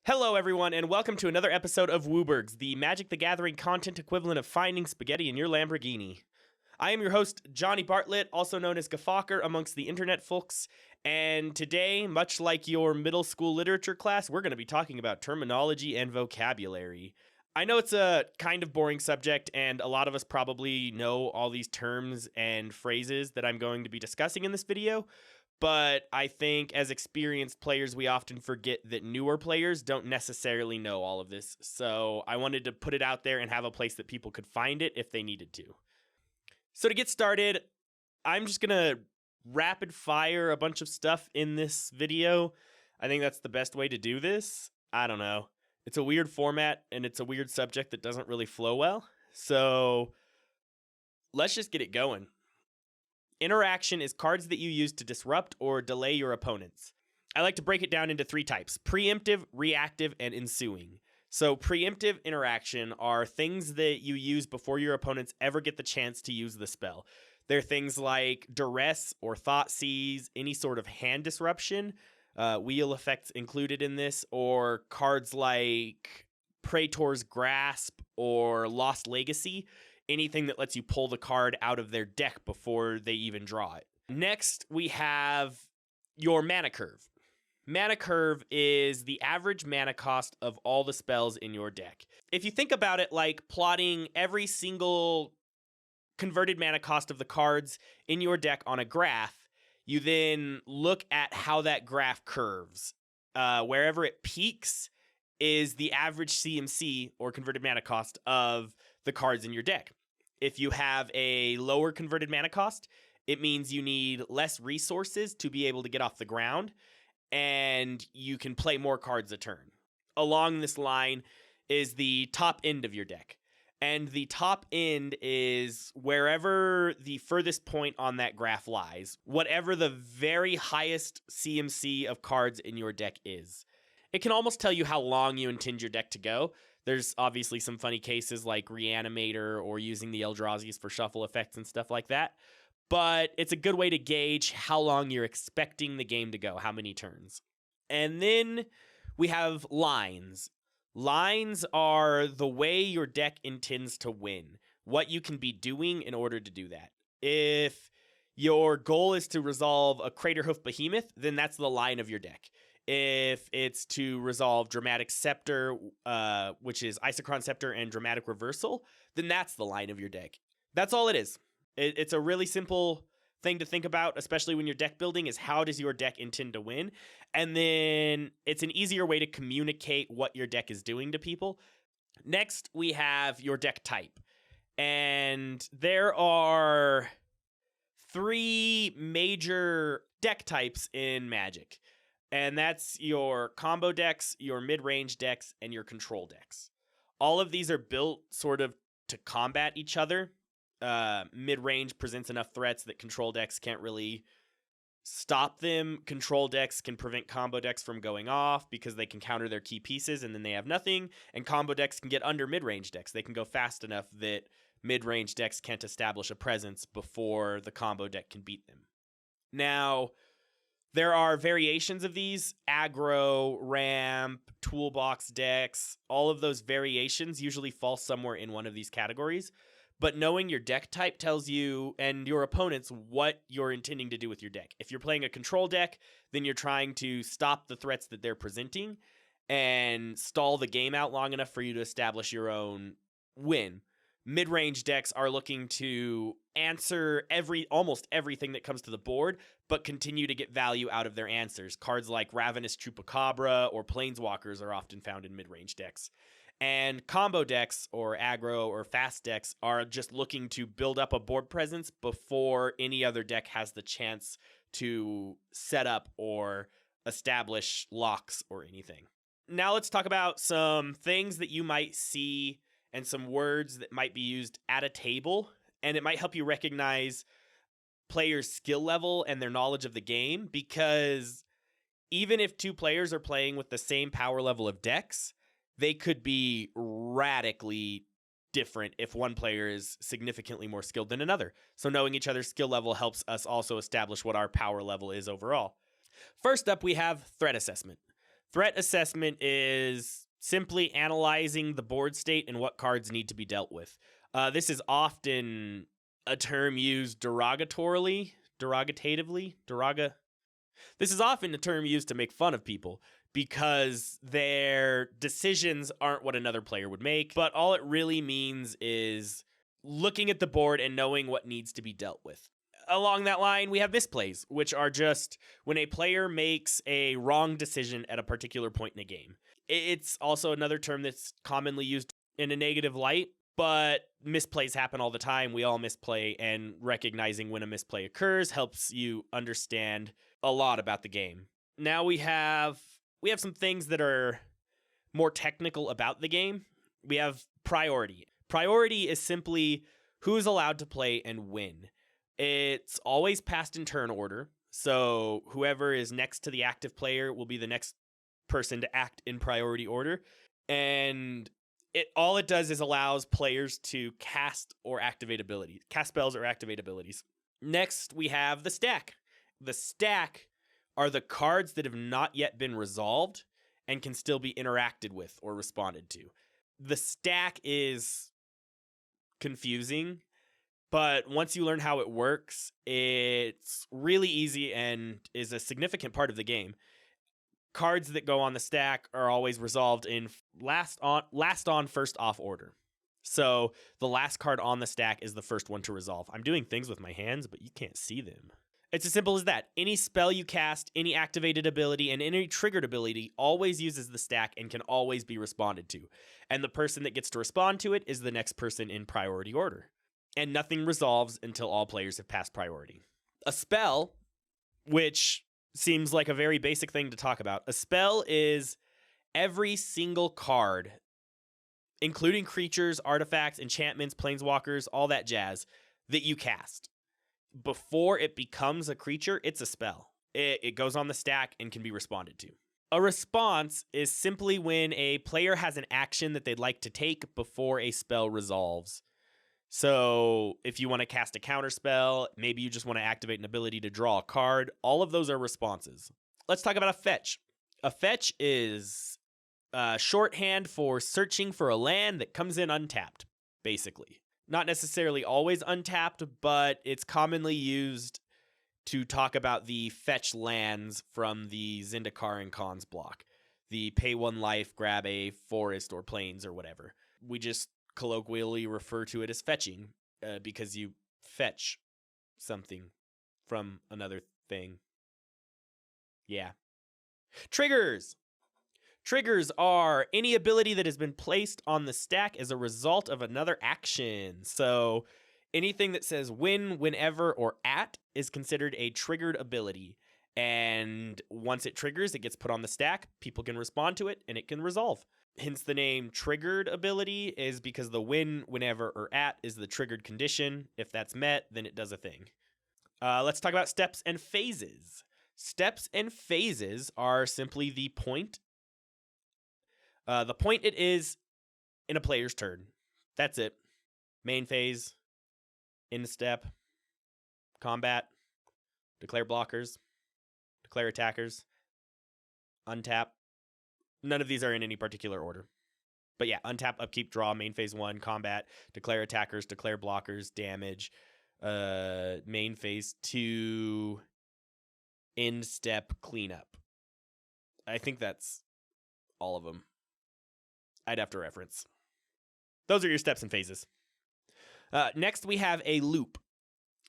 Hello, everyone, and welcome to another episode of Woobergs, the Magic the Gathering content equivalent of finding spaghetti in your Lamborghini. I am your host, Johnny Bartlett, also known as Gaffaker amongst the internet folks, and today, much like your middle school literature class, we're going to be talking about terminology and vocabulary. I know it's a kind of boring subject, and a lot of us probably know all these terms and phrases that I'm going to be discussing in this video, but I think as experienced players, we often forget that newer players don't necessarily know all of this. So I wanted to put it out there and have a place that people could find it if they needed to. So to get started, I'm just going to rapid fire a bunch of stuff in this video. I think that's the best way to do this. I don't know. It's a weird format and it's a weird subject that doesn't really flow well. So let's just get it going. Interaction is cards that you use to disrupt or delay your opponents. I like to break it down into three types: preemptive, reactive, and ensuing. So preemptive interaction are things that you use before your opponents ever get the chance to use the spell. They're things like duress or Thoughtseize, any sort of hand disruption, wheel effects included in this, or cards like Praetor's Grasp or Lost Legacy. Anything that lets you pull the card out of their deck before they even draw it. Next, we have your mana curve. Mana curve is the average mana cost of all the spells in your deck. If you think about it like plotting every single converted mana cost of the cards in your deck on a graph, you then look at how that graph curves. Wherever it peaks is the average CMC, or converted mana cost, of the cards in your deck. If you have a lower converted mana cost, it means you need less resources to be able to get off the ground, and you can play more cards a turn. Along this line is the top end of your deck. And the top end is wherever the furthest point on that graph lies, whatever the very highest CMC of cards in your deck is. It can almost tell you how long you intend your deck to go. There's obviously some funny cases like Reanimator or using the Eldrazi's for shuffle effects and stuff like that. But it's a good way to gauge how long you're expecting the game to go, how many turns. And then we have lines. Lines are the way your deck intends to win, what you can be doing in order to do that. If your goal is to resolve a Craterhoof Behemoth, then that's the line of your deck. If it's to resolve Dramatic Scepter, which is Isochron Scepter and Dramatic Reversal, then that's the line of your deck. That's all it is. It's a really simple thing to think about, especially when you're deck building, is how does your deck intend to win? And then it's an easier way to communicate what your deck is doing to people. Next, we have your deck type. And there are three major deck types in Magic. And that's your combo decks, your mid-range decks, and your control decks. All of these are built sort of to combat each other. Mid-range presents enough threats that control decks can't really stop them. Control decks can prevent combo decks from going off because they can counter their key pieces and then they have nothing. And combo decks can get under mid-range decks. They can go fast enough that mid-range decks can't establish a presence before the combo deck can beat them. Now, there are variations of these: aggro, ramp, toolbox decks. All of those variations usually fall somewhere in one of these categories. But knowing your deck type tells you and your opponents what you're intending to do with your deck. If you're playing a control deck, then you're trying to stop the threats that they're presenting and stall the game out long enough for you to establish your own win. Mid-range decks are looking to answer almost everything that comes to the board, but continue to get value out of their answers. Cards like Ravenous Chupacabra or Planeswalkers are often found in mid-range decks. And combo decks or aggro or fast decks are just looking to build up a board presence before any other deck has the chance to set up or establish locks or anything. Now let's talk about some things that you might see and some words that might be used at a table, and it might help you recognize players' skill level and their knowledge of the game, because even if two players are playing with the same power level of decks, they could be radically different if one player is significantly more skilled than another. So knowing each other's skill level helps us also establish what our power level is overall. First up, we have threat assessment. Threat assessment is simply analyzing the board state and what cards need to be dealt with. This is often a term used derogatively. This is often a term used to make fun of people because their decisions aren't what another player would make, but all it really means is looking at the board and knowing what needs to be dealt with. Along that line, we have misplays, which are just when a player makes a wrong decision at a particular point in a game. It's also another term that's commonly used in a negative light, but misplays happen all the time. We all misplay, and recognizing when a misplay occurs helps you understand a lot about the game. Now we have some things that are more technical about the game. We have priority. Priority is simply who's allowed to play and when. It's always passed in turn order, so whoever is next to the active player will be the next person to act in priority order, and all it does is allows players to cast spells or activate abilities. Next, we have the stack. The stack are the cards that have not yet been resolved and can still be interacted with or responded to. The stack is confusing, but once you learn how it works, it's really easy and is a significant part of the game. Cards that go on the stack are always resolved in last on, first off order. So the last card on the stack is the first one to resolve. I'm doing things with my hands, but you can't see them. It's as simple as that. Any spell you cast, any activated ability, and any triggered ability always uses the stack and can always be responded to. And the person that gets to respond to it is the next person in priority order. And nothing resolves until all players have passed priority. A spell, which seems like a very basic thing to talk about. A spell is every single card, including creatures, artifacts, enchantments, planeswalkers, all that jazz, that you cast. Before it becomes a creature, it's a spell. It goes on the stack and can be responded to. A response is simply when a player has an action that they'd like to take before a spell resolves. So if you want to cast a counter spell, maybe you just want to activate an ability to draw a card, all of those are responses. Let's talk about a fetch. A fetch is shorthand for searching for a land that comes in untapped, basically. Not necessarily always untapped, but it's commonly used to talk about the fetch lands from the Zendikar and Khans block. The pay 1 life, grab a forest or plains or whatever. We just colloquially refer to it as fetching because you fetch something from another thing. Yeah. Triggers! Triggers are any ability that has been placed on the stack as a result of another action. So anything that says when, whenever, or at is considered a triggered ability. And once it triggers, it gets put on the stack. People can respond to it, and it can resolve. Hence the name triggered ability is because the when, whenever, or at is the triggered condition. If that's met, then it does a thing. Let's talk about steps and phases. Steps and phases are simply the point. The point it is in a player's turn. That's it. Main phase, end step, combat, declare blockers, declare attackers, untap. None of these are in any particular order. But yeah, untap, upkeep, draw, main phase 1, combat, declare attackers, declare blockers, damage, main phase 2, end step, cleanup. I think that's all of them. I'd have to reference. Those are your steps and phases. Next, we have a loop.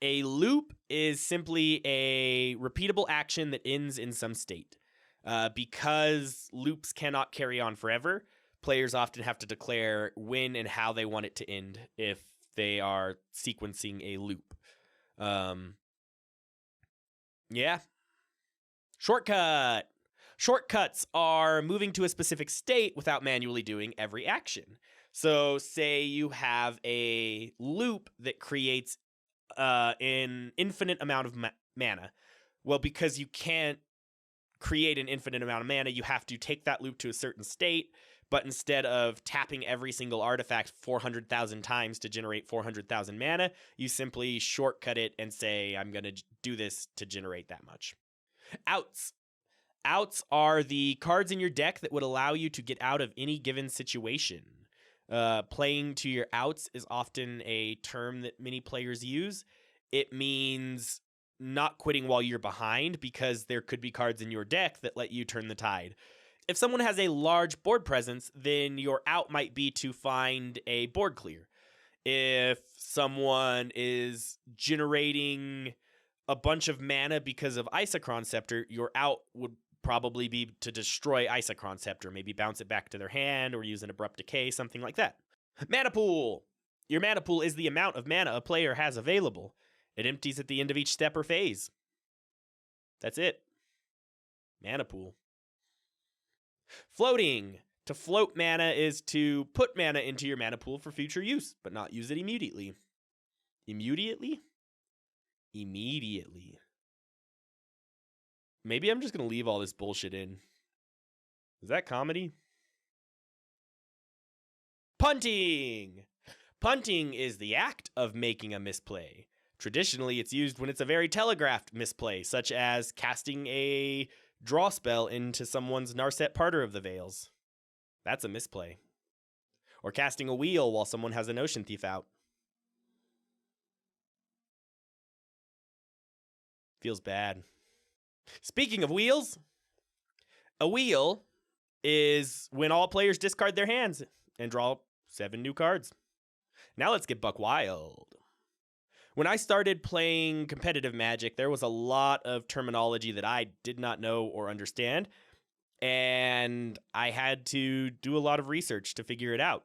A loop is simply a repeatable action that ends in some state. Because loops cannot carry on forever, players often have to declare when and how they want it to end if they are sequencing a loop. Yeah. Shortcut. Shortcuts are moving to a specific state without manually doing every action. So say you have a loop that creates an infinite amount of mana. Well, because you can't create an infinite amount of mana, you have to take that loop to a certain state, but instead of tapping every single artifact 400,000 times to generate 400,000 mana, you simply shortcut it and say, I'm going to do this to generate that much. Outs. Outs are the cards in your deck that would allow you to get out of any given situation. Playing to your outs is often a term that many players use. It means not quitting while you're behind because there could be cards in your deck that let you turn the tide. If someone has a large board presence, then your out might be to find a board clear. If someone is generating a bunch of mana because of Isochron Scepter, your out would probably be to destroy Isochron Scepter, maybe bounce it back to their hand or use an Abrupt Decay, something like that. Mana pool. Your mana pool is the amount of mana a player has available. It empties at the end of each step or phase. That's it. Mana pool. Floating. To float mana is to put mana into your mana pool for future use, but not use it immediately. Immediately? Immediately. Maybe I'm just going to leave all this bullshit in. Is that comedy? Punting! Punting is the act of making a misplay. Traditionally, it's used when it's a very telegraphed misplay, such as casting a draw spell into someone's Narset Parter of the Veils. That's a misplay. Or casting a wheel while someone has an Ocean Thief out. Feels bad. Speaking of wheels, a wheel is when all players discard their hands and draw 7 new cards. Now let's get buck wild. When I started playing competitive Magic, there was a lot of terminology that I did not know or understand, and I had to do a lot of research to figure it out.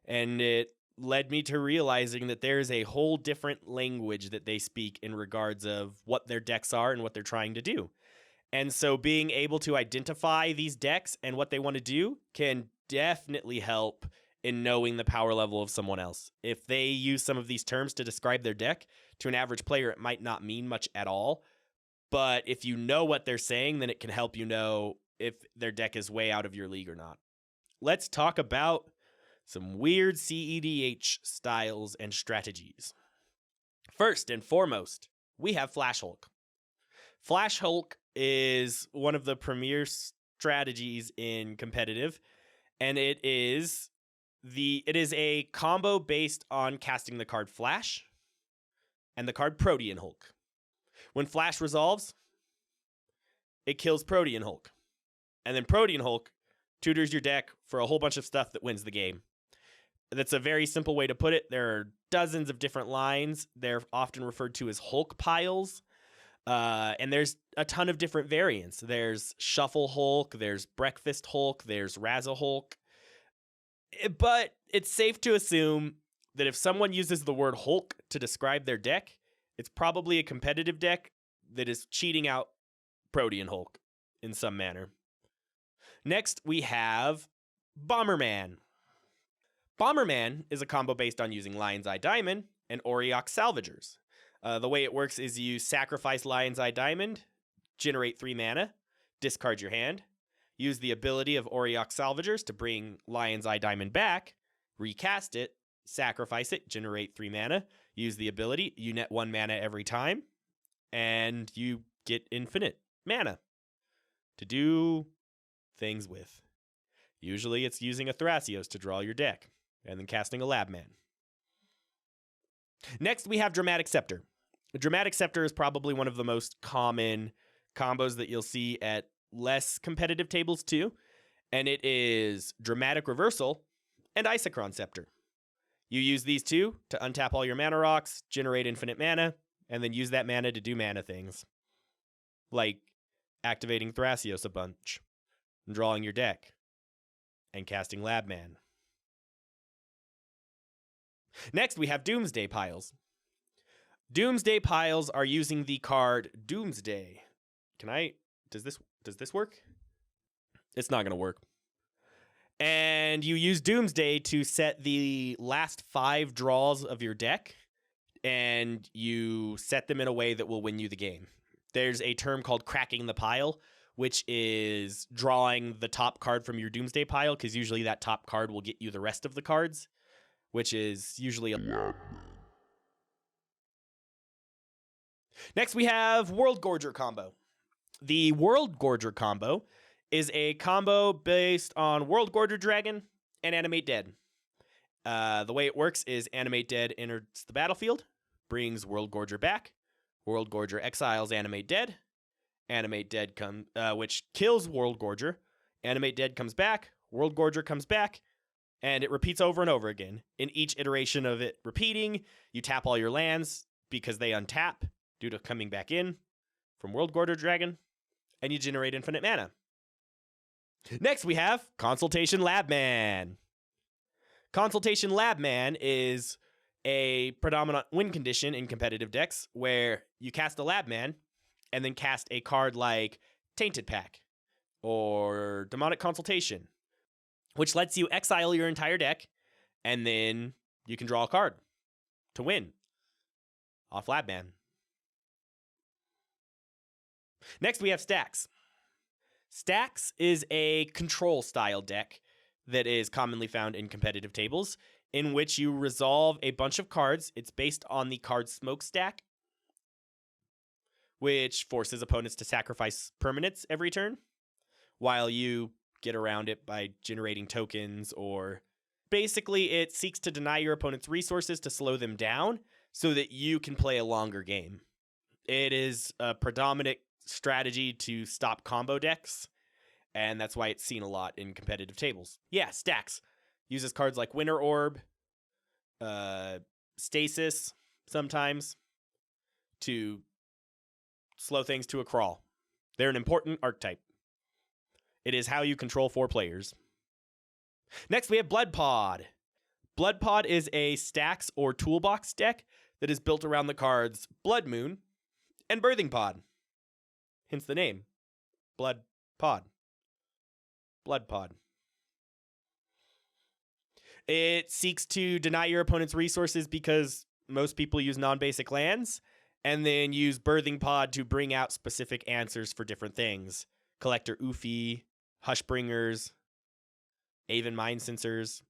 And it led me to realizing that there's a whole different language that they speak in regards of what their decks are and what they're trying to do. And so being able to identify these decks and what they want to do can definitely help in knowing the power level of someone else. If they use some of these terms to describe their deck, to an average player, it might not mean much at all. But if you know what they're saying, then it can help you know if their deck is way out of your league or not. Let's talk about some weird CEDH styles and strategies. First and foremost, we have Flash Hulk. Flash Hulk is one of the premier strategies in competitive, and it is a combo based on casting the card Flash and the card Protean Hulk. When Flash resolves, it kills Protean Hulk. And then Protean Hulk tutors your deck for a whole bunch of stuff that wins the game. That's a very simple way to put it. There are dozens of different lines. They're often referred to as Hulk piles. And there's a ton of different variants. There's Shuffle Hulk, there's Breakfast Hulk, there's Razza Hulk. But it's safe to assume that if someone uses the word Hulk to describe their deck, it's probably a competitive deck that is cheating out Protean Hulk in some manner. Next, we have Bomberman. Bomberman is a combo based on using Lion's Eye Diamond and Auriok Salvagers. The way it works is you sacrifice Lion's Eye Diamond, generate 3 mana, discard your hand, use the ability of Auriok Salvagers to bring Lion's Eye Diamond back, recast it, sacrifice it, generate 3 mana, use the ability, you net 1 mana every time, and you get infinite mana to do things with. Usually it's using a Thrasios to draw your deck, and then casting a Labman. Next, we have Dramatic Scepter. Dramatic Scepter is probably one of the most common combos that you'll see at less competitive tables too, and it is Dramatic Reversal and Isochron Scepter. You use these two to untap all your mana rocks, generate infinite mana, and then use that mana to do mana things, like activating Thrasios a bunch, and drawing your deck, and casting Labman. Next, we have Doomsday Piles. Doomsday Piles are using the card Doomsday. Does this work? It's not going to work. And you use Doomsday to set the last 5 draws of your deck, and you set them in a way that will win you the game. There's a term called cracking the pile, which is drawing the top card from your Doomsday pile, because usually that top card will get you the rest of the cards, which is usually a... Next, we have World Gorger combo. The World Gorger combo is a combo based on World Gorger Dragon and Animate Dead. The way it works is Animate Dead enters the battlefield, brings World Gorger back. World Gorger exiles Animate Dead. Animate Dead which kills World Gorger. Animate Dead comes back. World Gorger comes back. And it repeats over and over again. In each iteration of it repeating, you tap all your lands because they untap due to coming back in from World Gorger Dragon, and you generate infinite mana. Next, we have Consultation Labman. Consultation Labman is a predominant win condition in competitive decks where you cast a Labman and then cast a card like Tainted Pack or Demonic Consultation, which lets you exile your entire deck, and then you can draw a card to win off Labman. Next, we have Stacks. Stacks is a control-style deck that is commonly found in competitive tables, in which you resolve a bunch of cards. It's based on the card Smokestack, which forces opponents to sacrifice permanents every turn, while you get around it by generating tokens, or basically it seeks to deny your opponent's resources to slow them down so that you can play a longer game. It is a predominant strategy to stop combo decks, and that's why it's seen a lot in competitive tables. Yeah, Stacks uses cards like Winter Orb, Stasis sometimes, to slow things to a crawl. They're an important archetype. It is how you control 4 players. Next, we have Blood Pod. Blood Pod is a Stacks or Toolbox deck that is built around the cards Blood Moon and Birthing Pod. Hence the name, Blood Pod. Blood Pod. It seeks to deny your opponent's resources because most people use non-basic lands, and then use Birthing Pod to bring out specific answers for different things. Collector Oofy, Hushbringers, Aven Mind Sensors,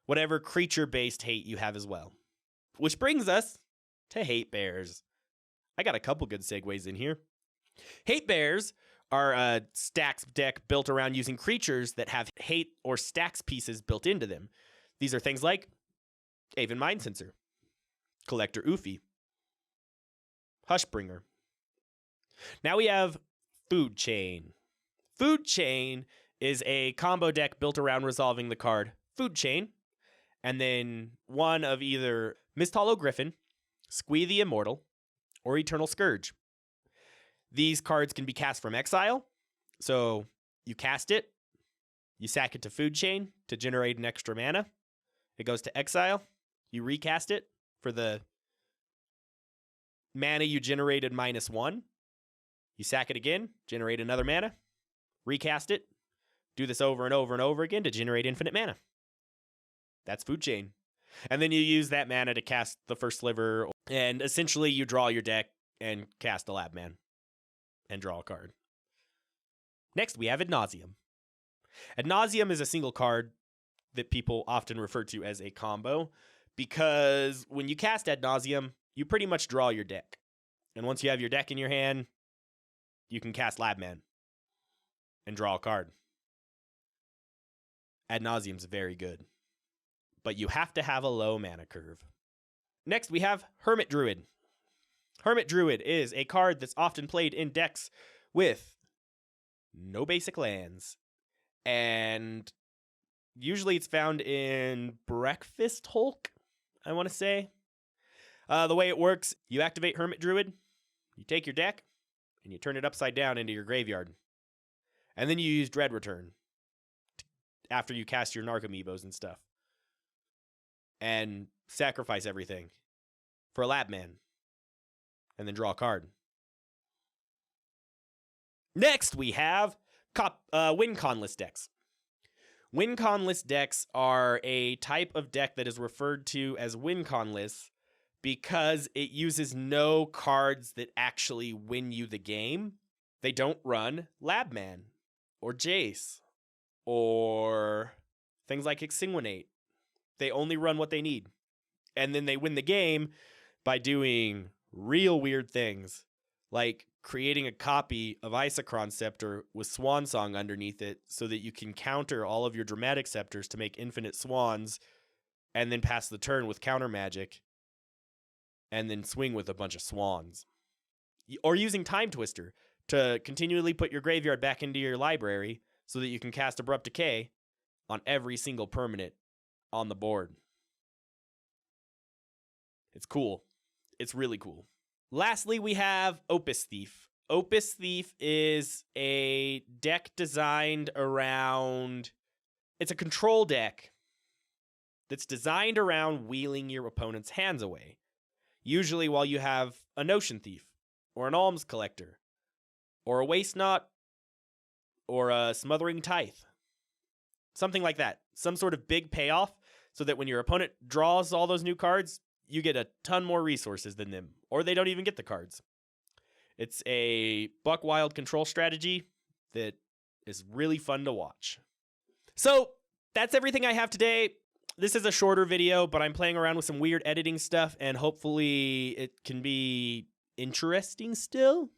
whatever creature-based hate you have as well. Which brings us to Hate Bears. I got a couple good segues in here. Hate Bears are a Stacks deck built around using creatures that have hate or Stacks pieces built into them. These are things like Aven Mind Sensor, Collector Oofy, Hushbringer. Now we have Food Chain. Food Chain is a combo deck built around resolving the card Food Chain, and then one of either Mist Hollow Griffin, Squee the Immortal, or Eternal Scourge. These cards can be cast from exile, so you cast it, you sack it to Food Chain to generate an extra mana. It goes to exile, you recast it for the mana you generated -1. You sack it again, generate another mana, recast it, do this over and over and over again to generate infinite mana. That's Food Chain. And then you use that mana to cast the first sliver, and essentially you draw your deck and cast a Labman and draw a card. Next, we have Ad Nauseam. Ad Nauseam is a single card that people often refer to as a combo, because when you cast Ad Nauseam, you pretty much draw your deck. And once you have your deck in your hand, you can cast Labman and draw a card. Ad Nauseam's very good, but you have to have a low mana curve. Next, we have Hermit Druid. Hermit Druid is a card that's often played in decks with no basic lands, and usually it's found in Breakfast Hulk, I want to say. The way it works, you activate Hermit Druid, you take your deck, and you turn it upside down into your graveyard. And then you use Dread Return after you cast your Narcomoebos and stuff, and sacrifice everything for a Labman, and then draw a card. Next, we have win-con-less decks. Win-con-less decks are a type of deck that is referred to as win-con-less because it uses no cards that actually win you the game. They don't run Labman or Jace or things like Exsanguinate. They only run what they need. And then they win the game by doing real weird things, like creating a copy of Isochron Scepter with Swan Song underneath it so that you can counter all of your dramatic scepters to make infinite swans and then pass the turn with counter magic and then swing with a bunch of swans. Or using Time Twister to continually put your graveyard back into your library so that you can cast Abrupt Decay on every single permanent on the board. It's cool. It's really cool. Lastly, we have Opus Thief. Opus Thief is a deck designed around... It's a control deck that's designed around wheeling your opponent's hands away. Usually while you have a Notion Thief, or an Alms Collector, or a Waste Not, or a Smothering Tithe. Something like that. Some sort of big payoff so that when your opponent draws all those new cards, you get a ton more resources than them, or they don't even get the cards. It's a buck wild control strategy that is really fun to watch. So that's everything I have today. This is a shorter video, but I'm playing around with some weird editing stuff, and hopefully it can be interesting still.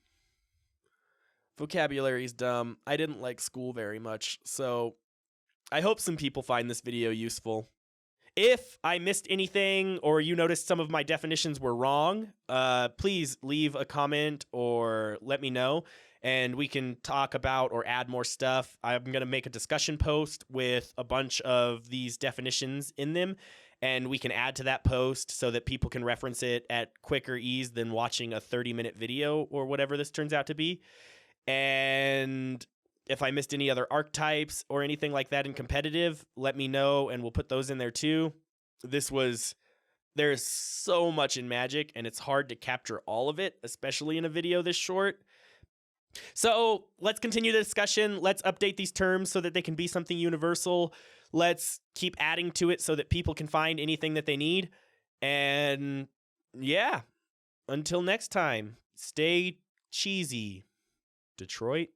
Vocabulary is dumb. I didn't like school very much, so I hope some people find this video useful. If I missed anything or you noticed some of my definitions were wrong, please leave a comment or let me know, and we can talk about or add more stuff. I'm going to make a discussion post with a bunch of these definitions in them, and we can add to that post so that people can reference it at quicker ease than watching a 30-minute video or whatever this turns out to be. And if I missed any other archetypes or anything like that in competitive, let me know and we'll put those in there too. There's so much in Magic and it's hard to capture all of it, especially in a video this short. So let's continue the discussion. Let's update these terms so that they can be something universal. Let's keep adding to it so that people can find anything that they need. And yeah, until next time, stay cheesy, Detroit.